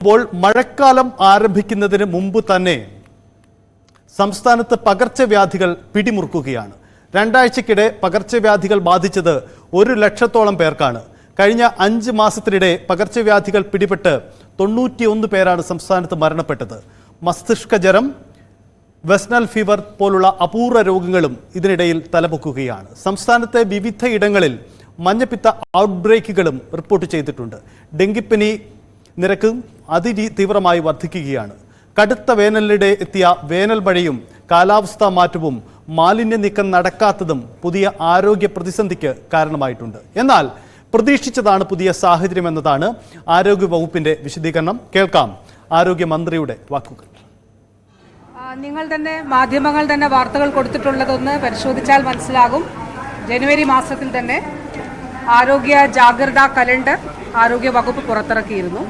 ഇപ്പോൾ മഴക്കാലം ആരംഭിക്കുന്നതിന് മുമ്പ് തന്നെ സംസ്ഥാനത്ത് പകർച്ചവ്യാധികൾ പിടിമുറുക്കുകയാണ്. രണ്ടാഴ്ചക്കിടെ പകർച്ചവ്യാധികൾ ബാധിച്ചത് 1 ലക്ഷത്തോളം പേർക്കാണ്. കഴിഞ്ഞ 5 മാസത്തിനിടെ പകർച്ചവ്യാധികൾ പിടിപെട്ട് 91 പേരാണ് സംസ്ഥാനത്ത് മരണപ്പെട്ടത്. മസ്തിഷ്ക ജ്വരം, വെസ്നൽ ഫീവർ പോലുള്ള അപൂർവ രോഗങ്ങളും ഇതിനിടയിൽ തലപൊക്കുകയാണ്. സംസ്ഥാനത്തെ വിവിധയിടങ്ങളിൽ മഞ്ഞപ്പിത്ത ഔട്ട്ബ്രേക്കുകളും റിപ്പോർട്ട് ചെയ്തിട്ടുണ്ട്. ഡെങ്കിപ്പനി നിരക്കും അതിതീവ്രമായി വർദ്ധിക്കുകയാണ്. കടുത്ത വേനലിനിടെ എത്തിയ വേനൽ മഴയും കാലാവസ്ഥാ മാറ്റവും മാലിന്യ നീക്കം നടക്കാത്തതും പുതിയ ആരോഗ്യ പ്രതിസന്ധിക്ക് കാരണമായിട്ടുണ്ട്. എന്നാൽ പ്രതീക്ഷിച്ചതാണ് പുതിയ സാഹചര്യം എന്നതാണ് ആരോഗ്യ വകുപ്പിന്റെ വിശദീകരണം. കേൾക്കാം ആരോഗ്യമന്ത്രിയുടെ വാക്കുകൾ. നിങ്ങൾ തന്നെ മാധ്യമങ്ങൾ തന്നെ വാർത്തകൾ കൊടുത്തിട്ടുള്ളതൊന്ന് പരിശോധിച്ചാൽ മനസ്സിലാകും. ജനുവരി മാസത്തിൽ തന്നെ ആരോഗ്യ ജാഗ്രതാ കലണ്ടർ ആരോഗ്യ വകുപ്പ് പുറത്തിറക്കിയിരുന്നു.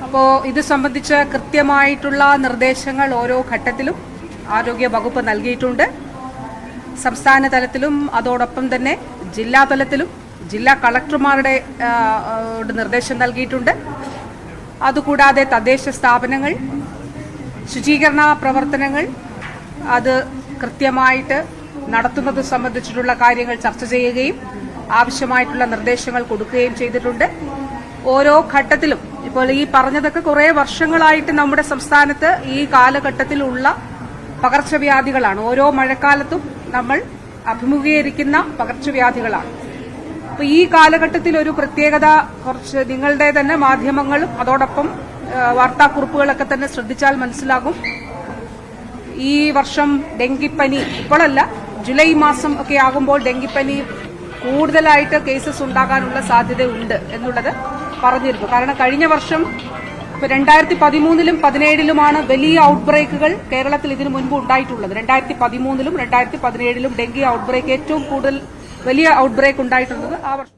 അപ്പോൾ ഇത് സംബന്ധിച്ച് കൃത്യമായിട്ടുള്ള നിർദ്ദേശങ്ങൾ ഓരോ ഘട്ടത്തിലും ആരോഗ്യ വകുപ്പ് നൽകിയിട്ടുണ്ട്. സംസ്ഥാന തലത്തിലും അതോടൊപ്പം തന്നെ ജില്ലാ തലത്തിലും ജില്ലാ കളക്ടർമാരുടെ നിർദ്ദേശം നൽകിയിട്ടുണ്ട്. അതുകൂടാതെ തദ്ദേശ സ്ഥാപനങ്ങൾ ശുചീകരണ പ്രവർത്തനങ്ങൾ അത് കൃത്യമായിട്ട് നടത്തുന്നത് സംബന്ധിച്ചിട്ടുള്ള കാര്യങ്ങൾ ചർച്ച ചെയ്യുകയും ആവശ്യമായിട്ടുള്ള നിർദ്ദേശങ്ങൾ കൊടുക്കുകയും ചെയ്തിട്ടുണ്ട്. ഓരോ ഘട്ടത്തിലും ഇപ്പോൾ ഈ പറഞ്ഞതൊക്കെ കുറേ വർഷങ്ങളായിട്ട് നമ്മുടെ സംസ്ഥാനത്ത് ഈ കാലഘട്ടത്തിലുള്ള പകർച്ചവ്യാധികളാണ്. ഓരോ മഴക്കാലത്തും നമ്മൾ അഭിമുഖീകരിക്കുന്ന പകർച്ചവ്യാധികളാണ്. അപ്പോൾ ഈ കാലഘട്ടത്തിൽ ഒരു പ്രത്യേകത കുറച്ച് നിങ്ങളുടെ തന്നെ മാധ്യമങ്ങളും അതോടൊപ്പം വാർത്താക്കുറിപ്പുകളൊക്കെ തന്നെ ശ്രദ്ധിച്ചാൽ മനസ്സിലാകും. ഈ വർഷം ഡെങ്കിപ്പനി ഇപ്പോഴല്ല, ജൂലൈ മാസം ഒക്കെ ആകുമ്പോൾ ഡെങ്കിപ്പനി കൂടുതലായിട്ട് കേസസ് ഉണ്ടാകാനുള്ള സാധ്യതയുണ്ട് എന്നുള്ളത് പറഞ്ഞിരുന്നു. കാരണം കഴിഞ്ഞ വർഷം 2013-ലും 2017-ലുമാണ് വലിയ ഔട്ട്ബ്രേക്കുകൾ കേരളത്തിൽ ഇതിനു മുൻപ് ഉണ്ടായിട്ടുള്ളത്. 2013-ലും 2017-ലും ഡെങ്കി ഔട്ട്ബ്രേക്ക് ഏറ്റവും കൂടുതൽ വലിയ ഔട്ട്ബ്രേക്ക് ഉണ്ടായിട്ടുള്ളത് ആ വർഷം.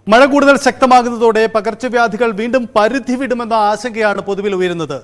മഴ കൂടുതൽ ശക്തമാകുന്നതോടെ പകർച്ചവ്യാധികൾ വീണ്ടും പരിധി വിടുമെന്ന ആശങ്കയാണ് പൊതുവിൽ ഉയരുന്നത്.